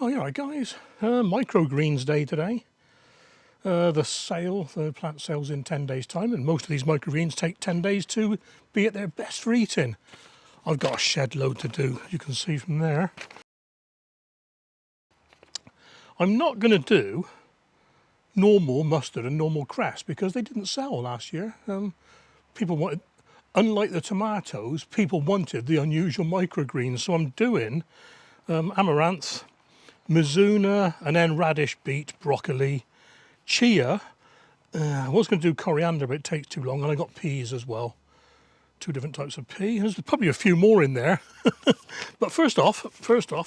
Oh, yeah, right, guys. Microgreens day today. The plant sale's in 10 days' time, and most of these microgreens take 10 days to be at their best for eating. I've got a shed load to do, you can see from there. I'm not going to do normal mustard and normal cress because they didn't sell last year. People wanted, unlike the tomatoes, people wanted the unusual microgreens, so I'm doing amaranth, mizuna, and then radish, beet, broccoli, chia. I was going to do coriander, but it takes too long, and I got peas as well. 2 different types of pea. There's probably a few more in there. But first off,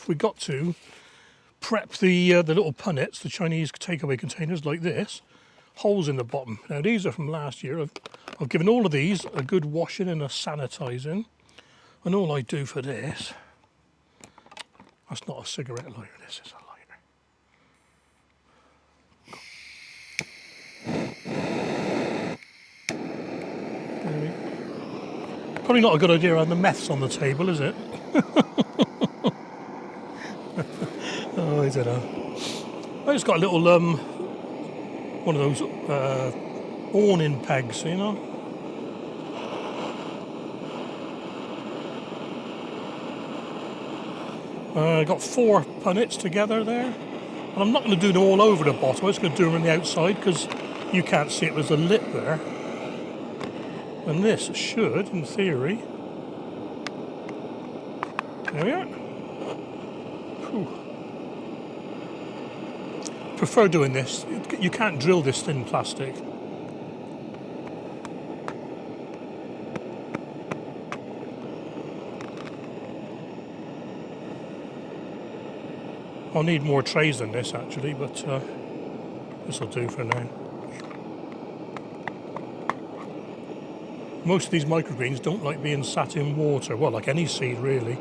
we got to prep the little punnets, the Chinese takeaway containers like this. Holes in the bottom. Now these are from last year. I've given all of these a good washing and a sanitising. And all I do for this, that's not a cigarette lighter, this is a lighter. Probably not a good idea having the meths on the table, is it? Oh, I don't know. I just got a little, one of those awning pegs, you know. I got 4 punnets together there. And I'm not going to do them all over the bottom, I'm just going to do them on the outside because you can't see it, there's a lip there. And this should, in theory, there we are. Whew. Prefer doing this. You can't drill this thin plastic. I'll need more trays than this actually, but this will do for now. Most of these microgreens don't like being sat in water, well, like any seed really.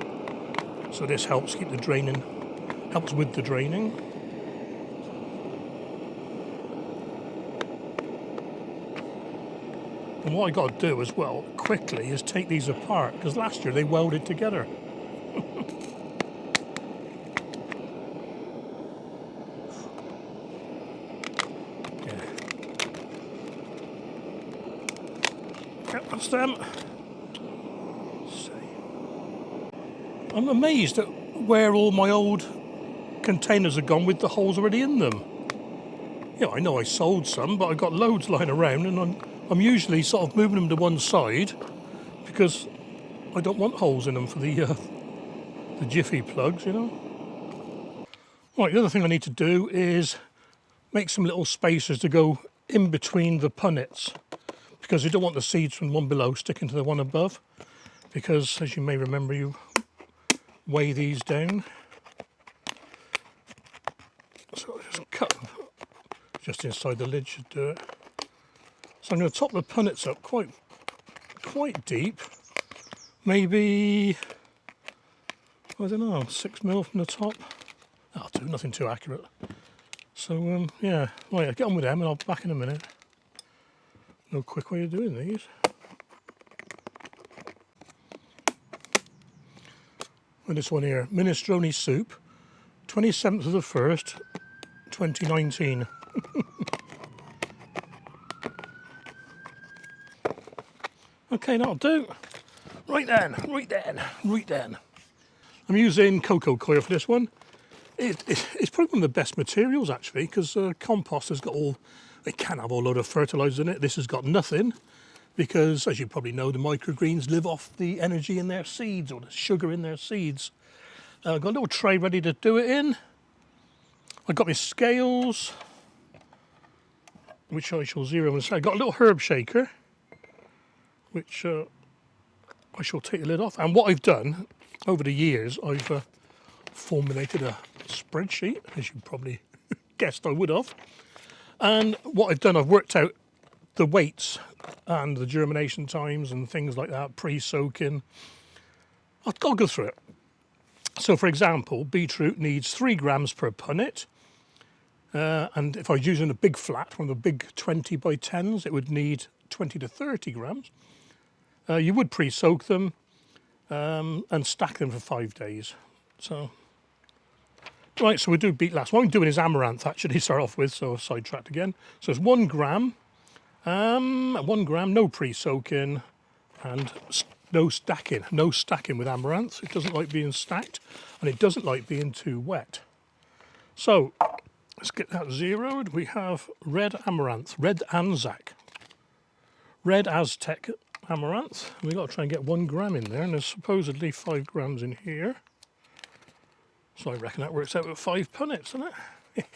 So this helps keep the draining, helps with the draining. And what I got to do as well, quickly, is take these apart, because last year they welded together. That's them. I'm amazed at where all my old containers have gone with the holes already in them. Yeah, I know I sold some, but I've got loads lying around, and I'm usually sort of moving them to one side because I don't want holes in them for the jiffy plugs, you know. Right, the other thing I need to do is make some little spacers to go in between the punnets, because you don't want the seeds from one below sticking to the one above, because as you may remember, you weigh these down. So I'll just cut them just inside the lid, should do it. So I'm going to top the punnets up quite deep, maybe, I don't know, 6 mil from the top. That'll do, nothing too accurate. So yeah, right, I'll get on with them and I'll be back in a minute. No quick way of doing these. And this one here, minestrone soup, 27th of the 1st, 2019. Okay, that'll do. Right then. I'm using cocoa coir for this one. It's probably one of the best materials actually, because compost has got it can have a load of fertilisers in it. This has got nothing, because as you probably know, the microgreens live off the energy in their seeds, or the sugar in their seeds. I've got a little tray ready to do it in. I've got my scales, which I shall zero in a second. I've got a little herb shaker, which I shall take the lid off. And what I've done over the years, I've formulated a spreadsheet, as you probably guessed I would have. And what I've done, I've worked out the weights and the germination times and things like that, pre-soaking. I'll go through it. So for example, beetroot needs 3 grams per punnet. And if I was using a big flat, one of the big 20 by 10s, it would need 20 to 30 grams. You would pre-soak them and stack them for 5 days. So Right, so we do beetlast. What I'm doing is amaranth actually to start off with, so I've sidetracked again. So it's 1 gram, 1 gram, no pre-soaking, and no stacking. No stacking with amaranth. It doesn't like being stacked, and it doesn't like being too wet. So let's get that zeroed. We have red amaranth, red Anzac, red Aztec amaranth. We've got to try and get 1 gram in there, and there's supposedly 5 grams in here. So I reckon that works out at 5 punnets, doesn't it?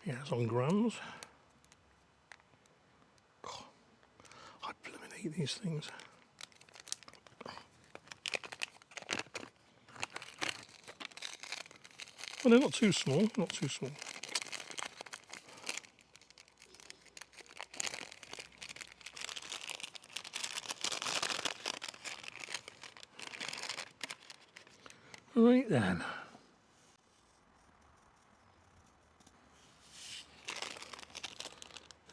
Yeah, it's on grams. God, I blooming hate these things. Well, they're not too small, not too small. Right then.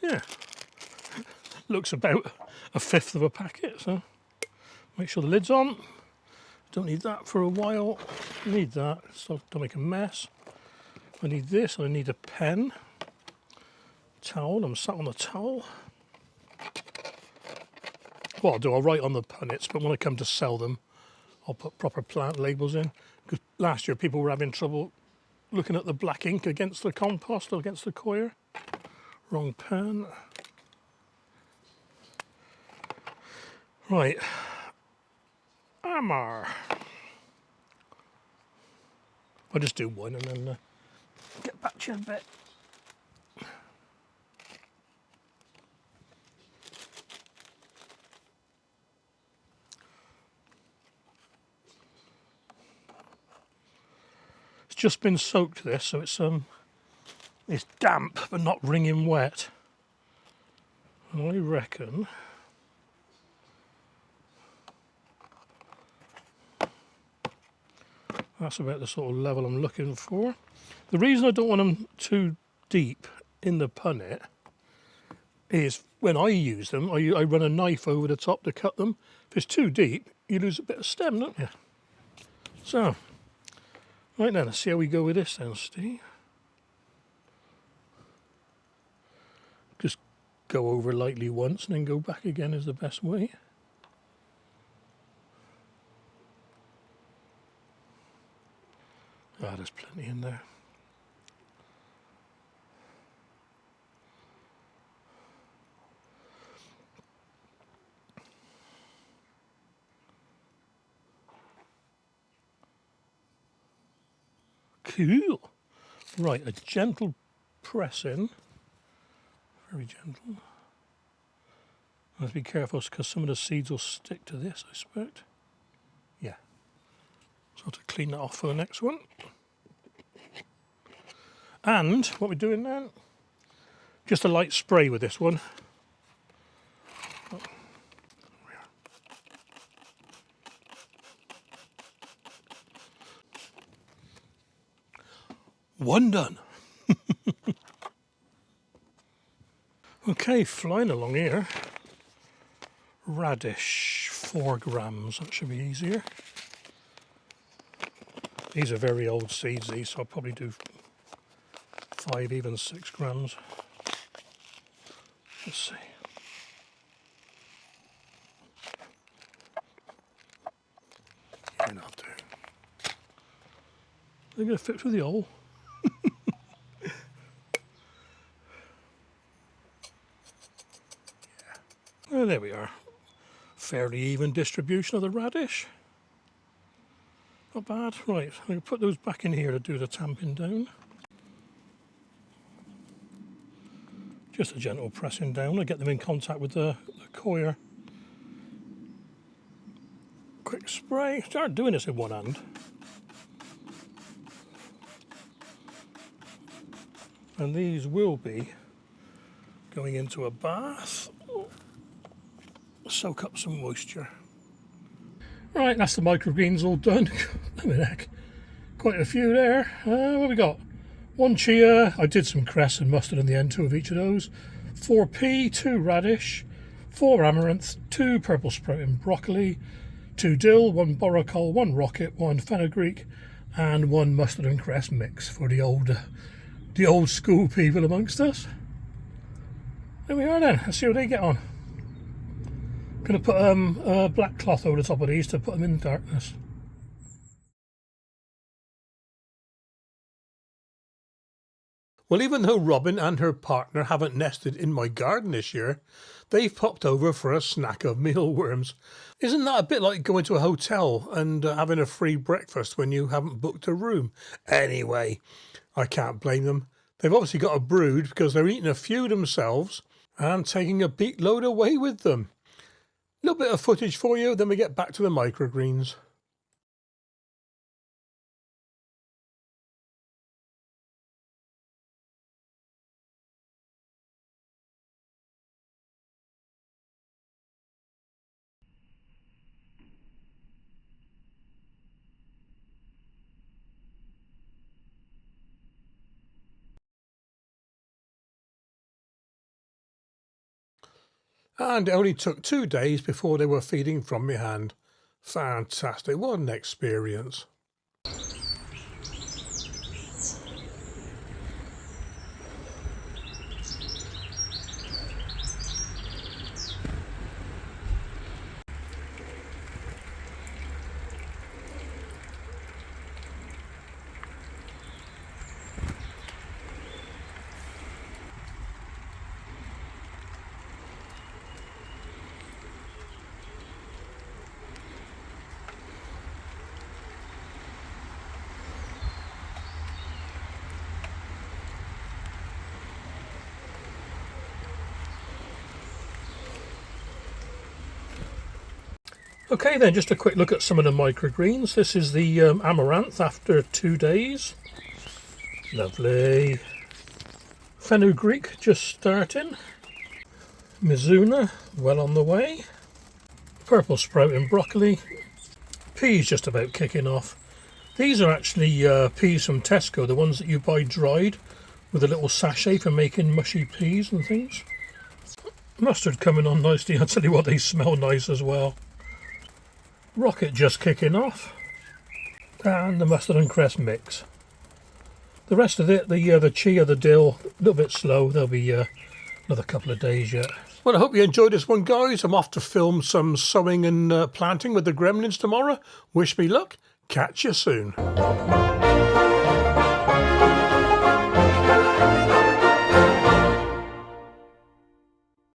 Yeah, looks about 1/5 of a packet, so make sure the lid's on. Don't need that for a while. Need that, so don't make a mess. I need this, and I need a pen. Towel, I'm sat on the towel. What I'll do, I'll write on the punnets, but when I come to sell them, I'll put proper plant labels in. Because last year people were having trouble looking at the black ink against the compost or against the coir. Wrong pen. Right. Amar. I'll just do one and then get back to you in a bit. It's just been soaked, this, so it's damp but not wringing wet. And I reckon that's about the sort of level I'm looking for. The reason I don't want them too deep in the punnet is when I use them, I run a knife over the top to cut them. If it's too deep, you lose a bit of stem, don't you? So, right then, let's see how we go with this then, Steve. Just go over lightly once and then go back again is the best way. Ah, there's plenty in there. Cool. Right, a gentle press in. Very gentle. I have to be careful because some of the seeds will stick to this, I suspect. Yeah. So I'll have to clean that off for the next one. And what we're doing now, just a light spray with this one. Oh. One done. Okay, flying along here. Radish, 4 grams, that should be easier. These are very old seeds, these, so I'll probably do 5, even 6 grams. Let's see. You're not doing. They're going to fit through the hole. Well, there we are. Fairly even distribution of the radish. Not bad. Right, I'm going to put those back in here to do the tamping down. Just a gentle pressing down. I get them in contact with the coir. Quick spray. Start doing this in one hand. And these will be going into a bath. Soak up some moisture. Right, that's the microgreens all done. Heck, quite a few there. What have we got? 1 chia. I did some cress and mustard in the end, 2 of each of those. 4 pea, 2 radish, 4 amaranth, 2 purple sprouting broccoli, 2 dill, 1 boracle, 1 rocket, 1 fenugreek, and 1 mustard and cress mix for the old school people amongst us. There we are then. Let's see how they get on. Going to put a black cloth over the top of these to put them in the darkness. Well, even though Robyn and her partner haven't nested in my garden this year, they've popped over for a snack of mealworms. Isn't that a bit like going to a hotel and having a free breakfast when you haven't booked a room? Anyway, I can't blame them. They've obviously got a brood because they're eating a few themselves and taking a beak load away with them. A little bit of footage for you, then we get back to the microgreens. And it only took 2 days before they were feeding from my hand. Fantastic, what an experience. Okay then, just a quick look at some of the microgreens. This is the amaranth after 2 days. Lovely. Fenugreek just starting. Mizuna well on the way. Purple sprouting broccoli. Peas just about kicking off. These are actually peas from Tesco, the ones that you buy dried with a little sachet for making mushy peas and things. Mustard coming on nicely. I'll tell you what, they smell nice as well. Rocket just kicking off, and the mustard and cress mix. The rest of it, the chia, the dill, a little bit slow. There'll be another couple of days yet. Well, I hope you enjoyed this one, guys. I'm off to film some sowing and planting with the gremlins tomorrow. Wish me luck. Catch you soon.